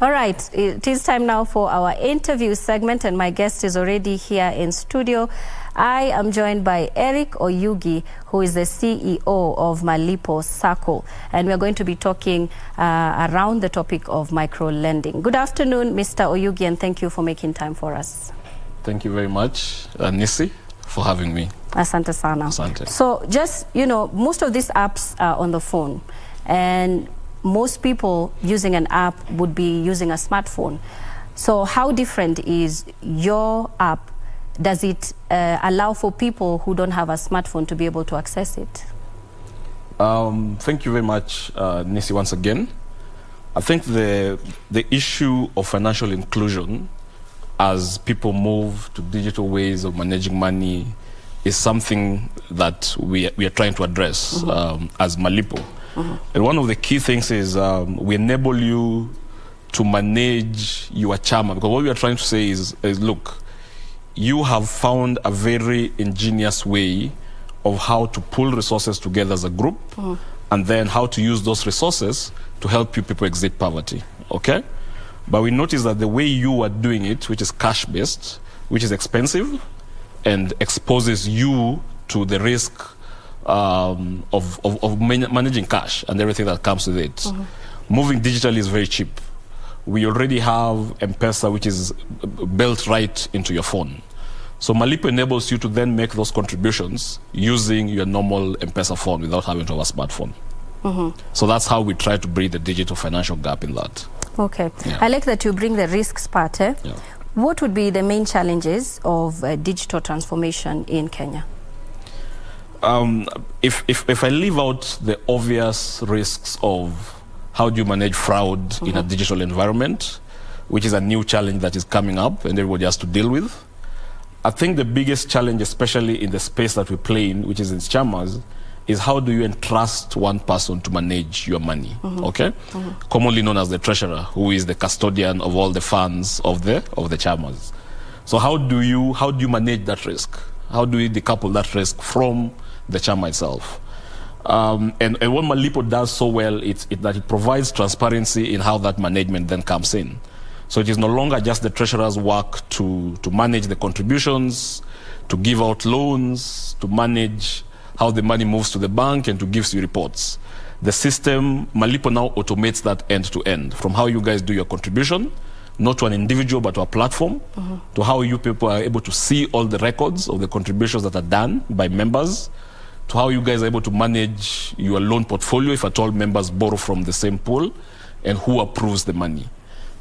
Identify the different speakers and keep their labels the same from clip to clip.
Speaker 1: All right, it is time now for our interview segment, and my guest is already here in studio. I am joined by Eric Oyugi, who is the CEO of Malipo Circle, and we are going to be talking around the topic of micro-lending. Good afternoon, Mr. Oyugi, and thank you for making time for us.
Speaker 2: Thank you very much, Nisi, for having me.
Speaker 1: Asante sana.
Speaker 2: Asante.
Speaker 1: So just, you know, most of these apps are on the phone, and most people using an app would be using a smartphone. So how different is your app? Does it allow for people who don't have a smartphone to be able to access it?
Speaker 2: Thank you very much, Nisi, once again. I think the issue of financial inclusion as people move to digital ways of managing money is something that we are trying to address as Malipo. And one of the key things is we enable you to manage your Chama, because what we are trying to say is look, you have found a very ingenious way of how to pull resources together as a group and then how to use those resources to help you people exit poverty, okay? But we notice that the way you are doing it, which is cash-based, which is expensive and exposes you to the risk of managing cash and everything that comes with it. Moving digitally is very cheap. We already have M-Pesa, which is built right into your phone. So Malipo enables you to then make those contributions using your normal M-Pesa phone without having to have a smartphone. So that's how we try to bridge the digital financial gap in that.
Speaker 1: Okay. Yeah. I like that you bring the risks part. Yeah. What would be the main challenges of digital transformation in Kenya?
Speaker 2: If I leave out the obvious risks of how do you manage fraud in a digital environment, which is a new challenge that is coming up and everybody has to deal with, I think the biggest challenge, especially in the space that we play in, which is in Chamas, is how do you entrust one person to manage your money, okay? Commonly known as the treasurer, who is the custodian of all the funds of the Chamas. So how do you manage that risk? How do you decouple that risk from the Chama itself? And what Malipo does so well is that it provides transparency in how that management then comes in. So it is no longer just the treasurer's work to manage the contributions, to give out loans, to manage how the money moves to the bank and to give you reports. The system, Malipo now automates that end to end, from how you guys do your contribution, not to an individual but to a platform, to how you people are able to see all the records of the contributions that are done by members, to how you guys are able to manage your loan portfolio if at all members borrow from the same pool, and who approves the money.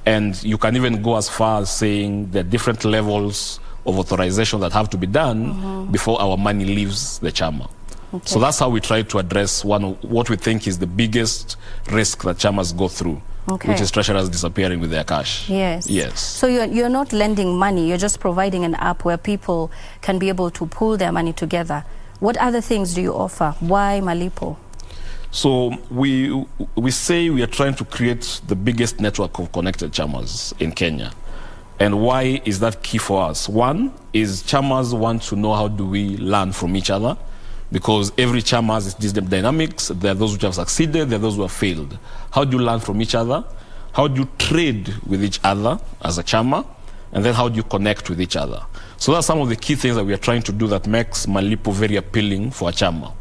Speaker 2: And you can even go as far as saying there are different levels of authorization that have to be done before our money leaves the Chama. Okay. So that's how we try to address one of what we think is the biggest risk that Chamas go through, which is treasurers disappearing with their cash.
Speaker 1: Yes.
Speaker 2: Yes.
Speaker 1: So you're not lending money, you're just providing an app where people can be able to pool their money together. What other things do you offer? Why Malipo?
Speaker 2: So we say we are trying to create the biggest network of connected Chamas in Kenya. And why is that key for us? One is Chamas want to know how do we learn from each other, because every Chama has these dynamics. There are those which have succeeded, there are those who have failed. How do you learn from each other? How do you trade with each other as a Chama? And then how do you connect with each other? So that's some of the key things that we are trying to do that makes Malipo very appealing for a Chama.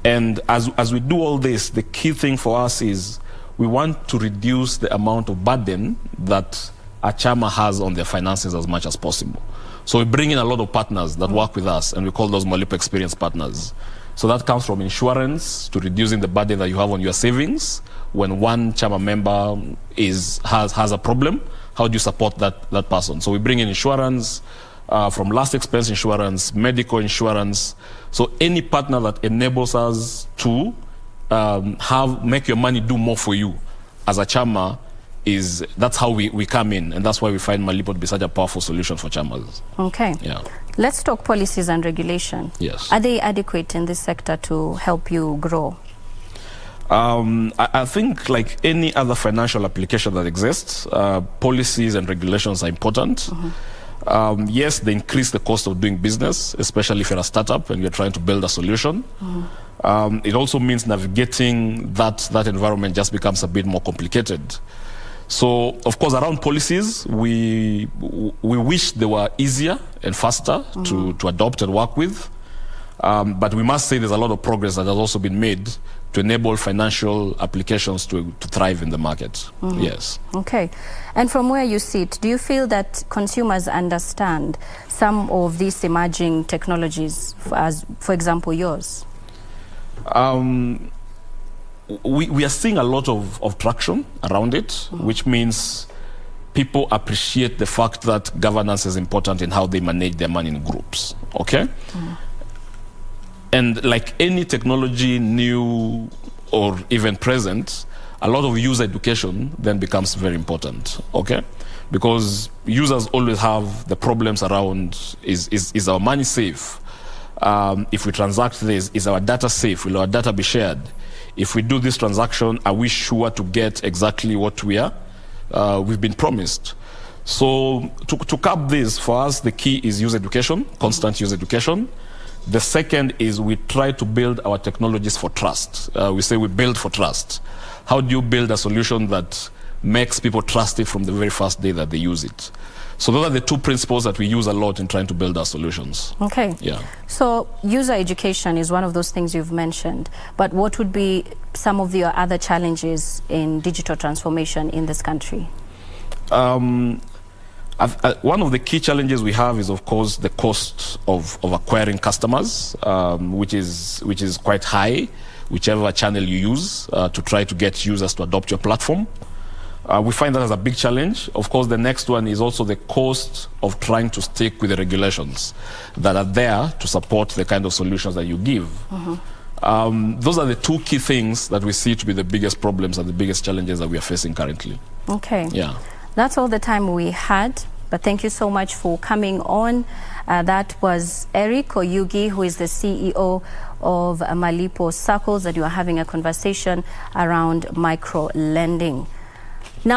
Speaker 2: And as we do all this, the key thing for us is we want to reduce the amount of burden that a Chama has on their finances as much as possible. So we bring in a lot of partners that work with us, and we call those Malipo Experience Partners. So that comes from insurance to reducing the burden that you have on your savings. When one Chama member has a problem, how do you support that person? So we bring in insurance, from last expense insurance, medical insurance. So any partner that enables us to make your money do more for you as a Chama, that's how we come in, and that's why we find Malipo to be such a powerful solution for Chamas.
Speaker 1: Okay.
Speaker 2: Yeah.
Speaker 1: Let's talk policies and regulation.
Speaker 2: Yes.
Speaker 1: Are they adequate in this sector to help you grow?
Speaker 2: I think like any other financial application that exists, policies and regulations are important. Yes, they increase the cost of doing business, especially if you're a startup and you're trying to build a solution. It also means navigating that environment just becomes a bit more complicated. So, of course, around policies, we wish they were easier and faster to adopt and work with. But we must say there's a lot of progress that has also been made to enable financial applications to thrive in the market. Yes.
Speaker 1: Okay. And from where you sit, do you feel that consumers understand some of these emerging technologies, as, for example, yours?
Speaker 2: We are seeing a lot of traction around it, which means people appreciate the fact that governance is important in how they manage their money in groups. Okay? And like any technology, new or even present, a lot of user education then becomes very important, okay? Because users always have the problems around, is our money safe? If we transact this, is our data safe? Will our data be shared? If we do this transaction, are we sure to get exactly what we've been promised? So to cap this, for us, the key is user education, constant user education. The second is we try to build our technologies for trust. We say we build for trust. How do you build a solution that makes people trust it from the very first day that they use it? So those are the two principles that we use a lot in trying to build our solutions.
Speaker 1: Okay.
Speaker 2: Yeah. So
Speaker 1: user education is one of those things you've mentioned, but what would be some of your other challenges in digital transformation in this country?
Speaker 2: One of the key challenges we have is, of course, the cost of acquiring customers, which is quite high, whichever channel you use to try to get users to adopt your platform. We find that as a big challenge. Of course, the next one is also the cost of trying to stick with the regulations that are there to support the kind of solutions that you give. Those are the two key things that we see to be the biggest problems and the biggest challenges that we are facing currently.
Speaker 1: Okay.
Speaker 2: Yeah.
Speaker 1: That's all the time we had, but thank you so much for coming on. That was Eric Oyugi, who is the CEO of Malipo Circles, that you are having a conversation around micro lending. Now,